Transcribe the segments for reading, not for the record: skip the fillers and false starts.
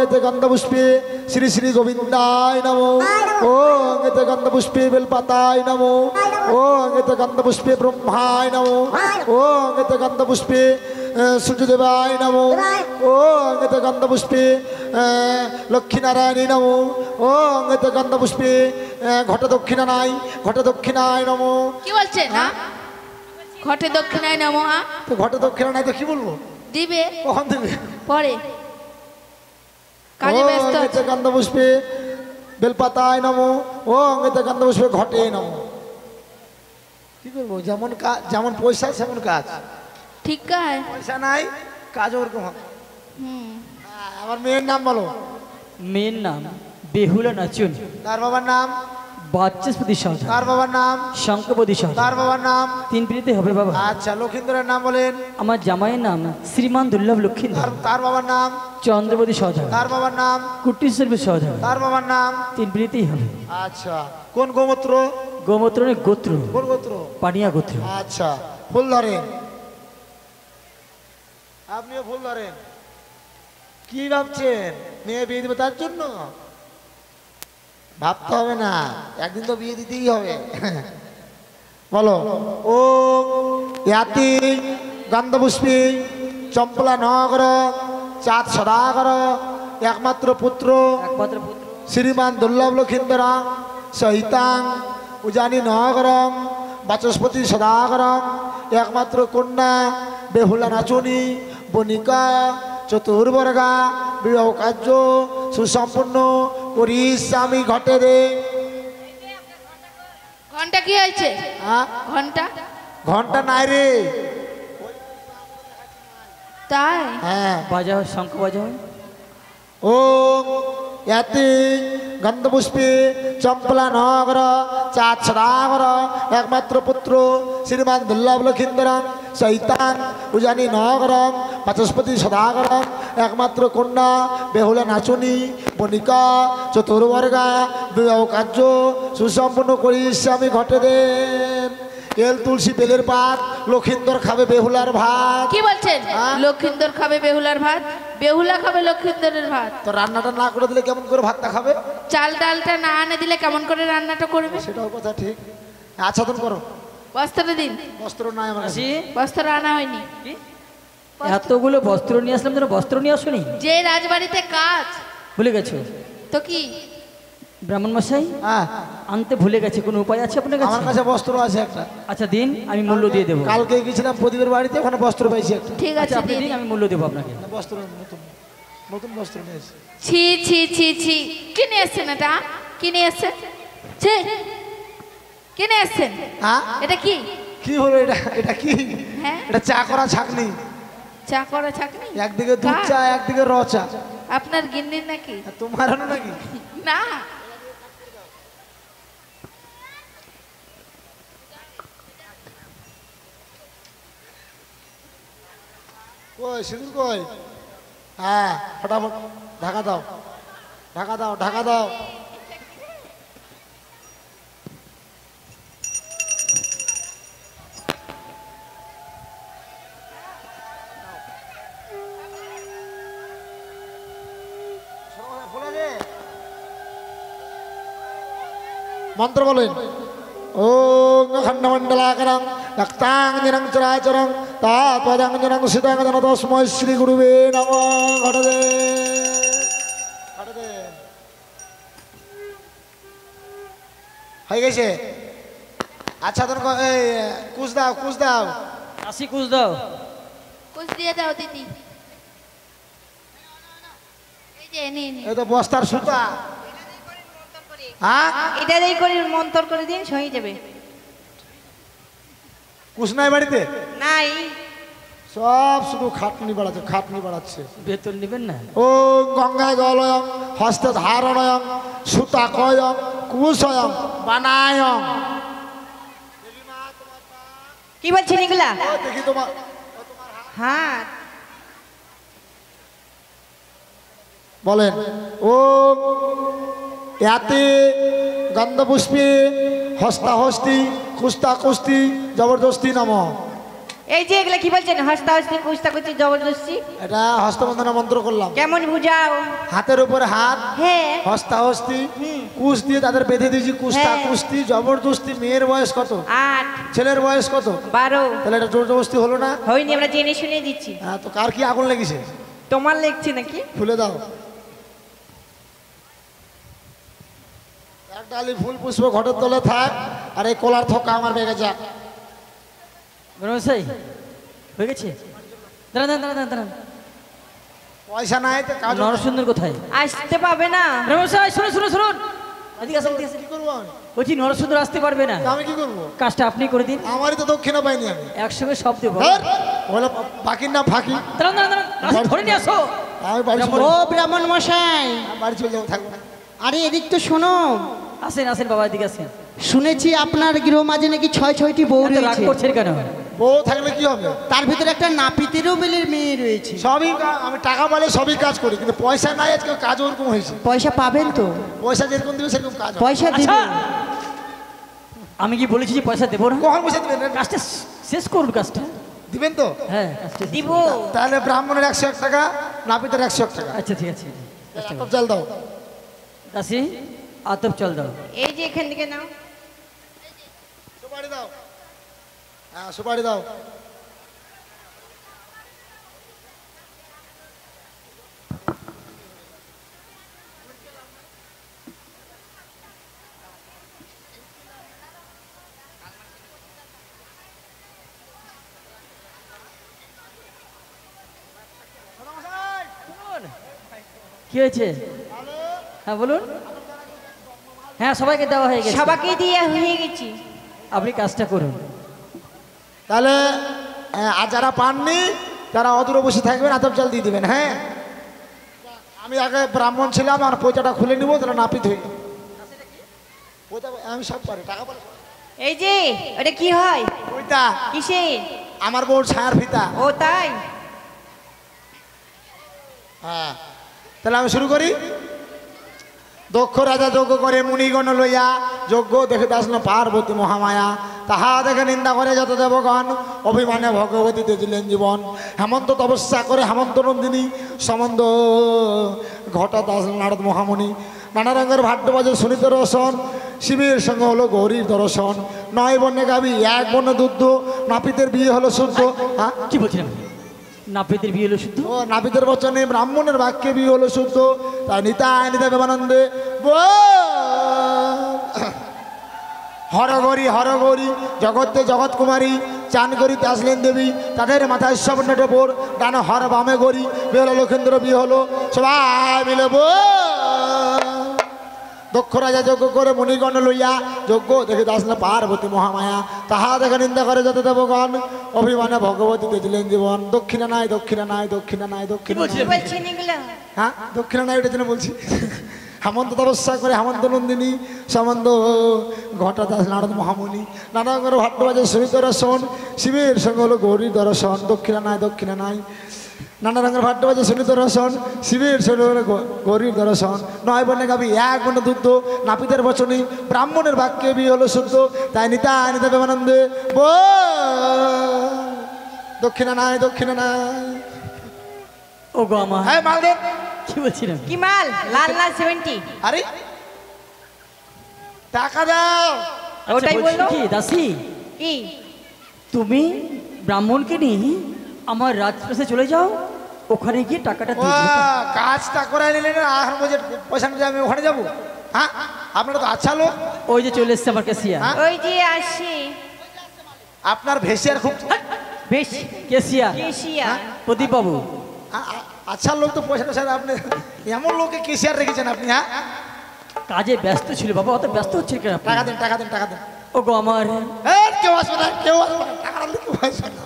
এতে গন্ধপুষ্পে শ্রী শ্রী গোবিন্দায় নমো। ওং এতে গন্ধপুষ্পে বেলপাতায় নমো। ওং এতে গন্ধপুষ্পে ব্রহ্মায় নমো। ওং এতে গন্ধপুষ্পে সূর্যদেবায় নমো। ওং এতে গন্ধপুষ্পে লক্ষ্মীনারায়ণী নমো। ওং এতে গন্ধপুষ্পে ঘটে দক্ষিণায় ঘটে দক্ষিণায় নমো। কি বলছেন? ঘটে দক্ষিণায় নমো। তো ঘটে দক্ষিণায় তো কি বলবো? দিবে কখন দিবে? পরে কাজে ব্যস্ত আছে। গন্ধপুষ্পে বেলপাতায় নমো। ওং এতে গন্ধপুষ্পে ঘটে নমো। কি করবো? যেমন কাজ, যেমন পয়সা সেমন কাজ। ঠিক কাজ। পয়সা নাই, কাজ ওরকম। আমার মেয়ের নাম বলো। মেয়ের নাম বেহুলা নাচুন। তার বাবার নাম বাচস্পতি সরদার। তার বাবার নাম শঙ্করপতি সরদার। তার বাবার নাম তিন পিড়িতে হবে বাবা। আচ্ছা, লক্ষিন্দরের নাম বলেন। আমার জামাইয়ের নাম শ্রীমান দুর্লভ লক্ষিন্দর। তার বাবার নাম চন্দ্রপতি সরদার। তার বাবার নাম কুটিশ্বর সরদার। তার বাবার নাম তিন পিড়িতেই হবে। আচ্ছা, কোন গোমূত্র? গোমূত্র গোত্র। কোন গোত্র? পানিয়া গোত্র। আচ্ছা, ফুল ধরেন। আপনিও ফুল ধরেন। কি ভাবছেন? মেয়ে বিয়ে দেবে তার জন্য? ভাবতে হবে না, একদিন তো বিয়ে দিতেই হবে। বলো। ও ইয়াতি গন্ধপুষ্পী চম্পলা নগর চাঁদ সদাগর একমাত্র পুত্র শ্রীমান দুর্লভ লক্ষিন্দরা সহিতাং উজানি নগরম বাচস্পতি সদাগরম একমাত্র কন্যা বেহুলা নাচনী বণিকা চতুর্বর্গা বিবাহ কার্য সুসম্পন্ন করিস আমি ঘটে রে। ঘন্টা কি হয়েছে? ঘন্টা ঘন্টা নাই রে। তাই? হ্যাঁ, বাজাও, শঙ্খ বাজাও। ও ইয়াতি গন্ধপুষ্পে চম্পলা নগর চাঁদ সদাগর একমাত্র পুত্র শ্রীমান দুর্লভ লক্ষিন্দরম সহিতান উজানি নগরম বাচস্পতি সদাগরম একমাত্র কন্যা বেহুলা নাচনী বণিকা চতুর্বর্গা বিবাহ কার্য সুসম্পন্ন করিস আমি ঘটে দেন। এল তুলসী বেলের পাত লক্ষিন্দর খাবে বেহুলার ভাত। কি বলছেন? লক্ষিন্দর খাবে বেহুলার ভাত? বেহুলা খাবে লক্ষিন্দরের ভাত? তো রান্নাটা না করে দিলে কেমন করে ভাতটা খাবে? চাল ডালটা না আনে দিলে কেমন করে রান্নাটা করবে? সেটাও কথা ঠিক। আচ্ছাদন করো। বস্ত্র দিন। বস্ত্র নাই আমার কাছে। বস্ত্র আনা হয়নি। এতগুলো বস্ত্র নিয়ে আসলাম, তোমরা বস্ত্র নিয়ে আসোনি? যে রাজবাড়িতে কাজ ভুলে গেছো? তো কি ব্রাহ্মণ মশাই আনতে ভুলে গেছে, কোনো উপায় আছে আপনার কাছে? আমার কাছে বস্ত্র আছে একটা। আচ্ছা দিন, আমি মূল্য দিয়ে দেবো। কালকে গেছিলাম প্রদীপের বাড়িতে, ওখানে বস্ত্র পাইছি একটা। ঠিক আছে, আপনি দিন, আমি মূল্য দেবো আপনাকে। বস্ত্র নতুন নতুন বস্ত্র নিয়েছি। ছি ছি ছি ছি, কি নিয়ে এসছেন এটা? কি নিয়ে এসছেন? ছি, কি নিয়ে এসছেন? এটা কি? কি হলো এটা? এটা কি? হ্যাঁ, এটা চা করা ছাকনি। চা করা ছাকনি? একদিকে দুধ চা, একদিকে র চা। আপনার গিন্নির নাকি? তোমার হলো নাকি? না, কই সিঁদুর কই? হ্যাঁ, ফটাফট ঢাকা দাও, ঢাকা দাও, ঢাকা দাও। মন্ত্র বলেন। ওং খণ্ডমণ্ডলাকারং রক্তাঞ্জনং চরাচরং তৎপদাঞ্জনং সীতাঙ্গন তস্मै শ্রী গুরুবে নমঃ। ঘটে দে, ঘটে দে। হয়ে গেছে। আচ্ছা তোর কুচ দাও, কুচ দাও। আসি কুচ দাও। কুচ দিয়ে দাও দিদি। এই যে নিন। এই তো বস্তার সুতা। হ্যাঁ, এটা দেই করে মন্তর করে দিন, হয়ে যাবে। কুচ নাই বাড়িতে? নাই, সব শুধু খাটনি বাড়াচ্ছে, খাটনি বাড়াচ্ছে। বেতন নেবেন না? ও গঙ্গায় গলয়ং হস্তে ধারণয়ং সুতা কয়ং কুশয়ং বানায়ং। কি বলছেন এগুলা? দেখি তোমার। হ্যাঁ, বলেন। ও ইয়াতে গন্ধপুষ্পে হস্তা হস্তি কুস্তা কুস্তি জবরদস্তি নম। এই যে এগুলা কি বলছেন হস্তা হস্তি কুস্তা কুস্তি জবরদস্তি? এটা হস্তবন্ধনা মন্ত্র করলাম। কেমন বুঝাও? হাতের উপরে হাত, হ্যাঁ হস্তাহস্তি, কুশ দিয়ে তাদের বেঁধে দিয়েছি। কুস্তা হ্যাঁ। কুস্তি জবরদস্তি। মেয়ের বয়স কত? 8 ছেলের বয়স কত? 12 তাহলে এটা জোর জবরদস্তি হলো না? হয়নি, আমরা জেনে শুনে দিচ্ছি। হ্যাঁ, তো কার কি আগুন লেগেছে? তোমার লেগছে নাকি? খুলে দাও। এক ডালি ফুল পুষ্প ঘটের তলে থাক, আর এই কলার থোকা আমার বেগে যা। ব্রহ্মমশাই হয়ে গেছে? দাঁড়ান দাঁড়ান দাঁড়ান দাঁড়ান, পয়সা নাই তো কাজ। নরসুন্দর কোথায়? আসতে পাবে না। ব্রহ্মমশাই শুনুন শুনুন শুনুন, এদিকে আসেন এদিকে আসেন। কি করবো আমি? বলছি নরসুন্দর আসতে পারবে না, তা আমি কি করবো? কাজটা আপনি করে দিন। আমারই তো দক্ষিণা পাইনি আমি। একসঙ্গে সব দেবো। ধর, বলে বাকির নাম ফাঁকি। দাঁড়ান দাঁড়ান দাঁড়ান, আসো, ধরে নিয়ে আসো। আমি বাড়ি চলে ও ব্রাহ্মণ মশাই, আমি বাড়ি চলে যাবো, থাকবো না। আরে এদিক তো শোনো, আসেন আসেন বাবা, এদিকে আসেন। শুনেছি আপনার গৃহ মাঝে নাকি 6-6টি বউ এত রাগ রয়েছে। করছেন কেন? বউ থাকলে কি হবে? তার ভিতরে একটা নাপিতেরও বেলের মেয়ে রয়েছে। সবই আমি টাকা পালে সবই কাজ করি, কিন্তু পয়সা নাই। আজকে কাজ ওরকম হয়েছে। পয়সা পাবেন তো? পয়সা যেরকম দিবে সেরকম কাজ হবে। পয়সা আচ্ছা, দিবেন? আমি কি বলেছি যে পয়সা দেবো না? কখন পয়সা দিবেন? কাজটা শেষ করুন কাজটা। দিবেন তো? হ্যাঁ কাজটা শেষ দিব। করুন। তাহলে ব্রাহ্মণের 101 টাকা, নাপিতের 101 টাকা। আচ্ছা ঠিক আছে। আতপ চাল দাও। দাসি আতপ চল দাও। এই যে এখান থেকে নাও। সুপারি দাও। হ্যাঁ, সুপারি দাও। কি হয়েছে? হ্যাঁ বলুন। হ্যাঁ সবাইকে দেওয়া হয়ে গেছে। সবাইকে দিয়ে হয়ে গেছি। আপনি কাজটা করুন। তাহলে আর যারা পাননি তারা অদূরে বসে থাকবেন, আতপ চাল দিয়ে দিবেন। হ্যাঁ, আমি আগে ব্রাহ্মণ ছিলাম, আর পয়সাটা খুলে নিব, তাহলে নাপিত হয়ে যাবে। পয়সা আমি সব পারি, টাকা পারি। এই যে ওটা কি হয়? ওইটা কিসে? আমার বউর ছায়ার ফিতা। ও তাই? হ্যাঁ, তাহলে আমি শুরু করি। দক্ষ রাজা যজ্ঞ করে মুনিগণ লইয়া, যজ্ঞ দেখে আসল পার্বতী মহামায়া। তাহা দেখে নিন্দা করে যত দেবগণ, অভিমানে ভগবতী দিলেন জীবন। হেমন্ত তপস্যা করে হেমন্ত নন্দিনী, সম্বন্ধ ঘটাত আসল নারদ মহামণি। নানা রঙের ভাট্য বাজে সুনীত রসন, শিবের সঙ্গে হলো গৌরীর দর্শন। 9 বর্ণে গাবি 1 বর্ণে দুধ, নাপিতের বিয়ে হলো শুদ্ধ। হ্যাঁ, কি বলছিলাম? নাপিতের বিয়ে হলো শুদ্ধ? ও নাপিতের বচনে ব্রাহ্মণের বাক্যে বিয়ে হলো শুদ্ধ। তাই নিতাই নিতাই প্রেমানন্দে হরগৌরী হরগৌরী, জগতে জগৎ কুমারী, চান করিতে আসলেন দেবী। তাদের মাথায় স্বর্ণ টোপর, ডানে হর বামে গৌরী। বিয়ে হলো লক্ষেন্দ্র, বিয়ে হলো সবাই মিলে দক্ষ রাজা যজ্ঞ করে মুনিগণ লইয়া, যজ্ঞ দেখিতে আসলে পার্বতী মহামায়া। তাহা দেখে নিন্দা করে যত দেবগণ, অভিমানে ভগবতী দিলেন জীবন। দক্ষিণা নাই, দক্ষিণা নাই, দক্ষিণা নাই, দক্ষিণা নাই। কি বলছেন এগুলো? হ্যাঁ, দক্ষিণা নাই, ওইটার জন্য বলছি। হেমন্ত তপস্যা করে হেমন্ত নন্দিনী, সম্বন্ধ ঘটাত নারদ মহামুনি। নানা রঙের ভাট্য বাজে সুনীত রসন, শিবের সঙ্গে হলো গৌরীর দর্শন। দক্ষিণা নাই, দক্ষিণা নাই। নানা রঙের ভাট্য বাজে সুনীত রসন, শিবের সঙ্গে হলো গৌরীর দর্শন। 9 বর্ণে গাবি 1 বর্ণে দুধ, নাপিতের বচনে ব্রাহ্মণের বাক্যে বিয়ে হলো শুদ্ধ। তাই নিতাই নিতাই প্রেমানন্দে দক্ষিণা নাই, দক্ষিণা নাই। ও গো আমার, হ্যাঁ, মাল দেন। কি বলছিলাম? কি মাল? লাল লাল 70। আরে টাকা দাও। ওটাই আচ্ছা, বলছি বললো। কি দাসী, কি? তুমি ব্রাহ্মণকে নিয়ে আমার রাজপ্রাসে চলে যাও, ওখানে গিয়ে টাকাটা ও দিয়ে দিও। কাজটা করে নিলেন, আর বলছে পয়সা নিয়ে আমি ওখানে যাবো? হ্যাঁ, আপনারা তো আচ্ছা লোক। ওই যে চলে এসছে আমার ক্যাশিয়ার। হ্যাঁ? ওই যে আসে আপনার ভেসিয়ার খুব বেশ ক্যাশিয়ার কেশিয়া। প্রদীপ বাবু। আচ্ছা লোক তো পয়সা টয়সা। আপনি এমন লোকে কেসিয়ার রেখেছেন আপনি? হ্যাঁ, কাজে ব্যস্ত ছিল বাবা, অত ব্যস্ত হচ্ছে কেন আপনি? টাকা দেন, টাকা দেন, টাকা দেন। ও গো আমার, কেউ আসবে না, কেউ আসবে না, টাকা দিলে কেউ আসবে না।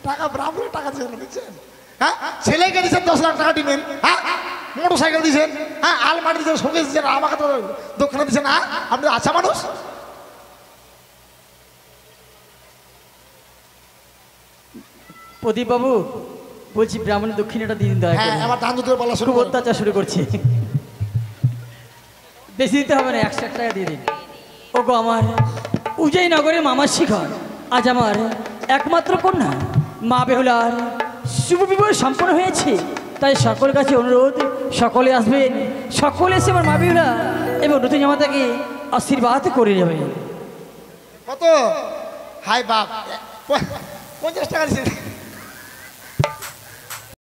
টাকা ব্রাহ্মণের টাকা দিচ্ছেন। হ্যাঁ, ছেলেকে দিচ্ছেন 10 লাখ টাকা দিবেন। হ্যাঁ, মোটর সাইকেল দিচ্ছেন। হ্যাঁ, আলমারি দিচ্ছেন, শোকেস দিচ্ছেন, আমাকে তো দক্ষিণা দিচ্ছেন। হ্যাঁ, আপনি আচ্ছা মানুষ। প্রদীপ বাবু বলছি ব্রাহ্মণের দক্ষিণাটা দিয়ে দিন দয়া হ্যাঁ, করে। আমার ধান দুধের পালা শুরু খুব করুন। অত্যাচার শুরু করছি। বেশি দিতে হবে না, 101 টাকা দিয়ে দিন। ও গো আমার, উজয়নগরের মামার শিখর আজ আমার একমাত্র কন্যা মা বেহুলার শুভ বিবাহ সম্পন্ন হয়েছে, তাই সকলের কাছে অনুরোধ, সকলে আসবেন, সকলে এসে আমার মা বেহুলা এবং নতুন জামাতাকে আশীর্বাদ করে যাবেন। কত? হাই বাপ, 50 টাকা দিচ্ছে।